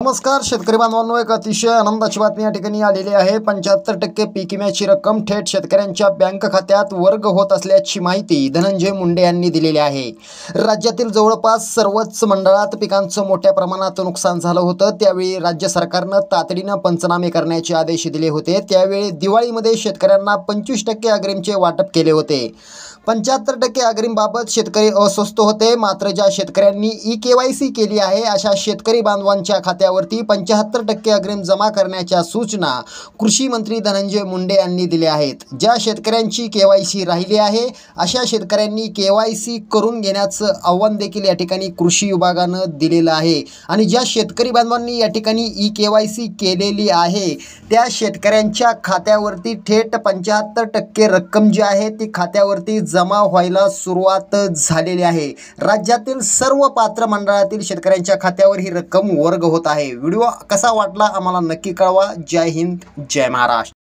नमस्कार शेतकरी बांधवांनो, एक अतिशय आनंदाची बातमी या ठिकाणी आलेली आहे। 75% पीक विम्याची रक्कम थेट शेतकऱ्यांच्या बँक खात्यात वर्ग होत असल्याची माहिती धनंजय मुंडे यांनी दिलेली आहे। राज्यातील जवळपास सर्वच मंडळात पिकांचं मोठ्या प्रमाणात नुकसान झालं होतं। त्यावेळी राज्य सरकारनं तातडीनं पंचनामे करण्याचे आदेश दिले होते। त्यावेळी दिवाळीमध्ये शेतकऱ्यांना 25% अग्रिमचे वाटप केले होते। 75% अग्रिमबाबत शेतकरी अस्वस्थ होते। मात्र ज्या शेतकऱ्यांनी ई-केवायसी केली आहे अशा शेतकरी बांधवांच्या खात्यावरती 75% अग्रिम जमा करण्याच्या सूचना कृषी मंत्री धनंजय मुंडे यांनी दिल्या आहेत। ज्या शेतकऱ्यांची केवायसी राहिली आहे अशा शेतकऱ्यांनी केवायसी करून घेण्याचं आव्हान देखील या ठिकाणी कृषी विभागानं दिलेलं आहे। आणि ज्या शेतकरी बांधवांनी या ठिकाणी ई-केवायसी केलेली आहे त्या शेतकऱ्यांच्या खात्यावरती थेट 75% रक्कम जी आहे ती खात्यावरती जमा व्हायला सुरुवात झालेली आहे। राज्यातील सर्व पात्र मंडळातील शेतकऱ्यांच्या खात्यावर ही रक्कम वर्ग होत आहे। व्हिडिओ कसा वाटला आम्हाला नक्की कळवा। जय हिंद, जय महाराष्ट्र।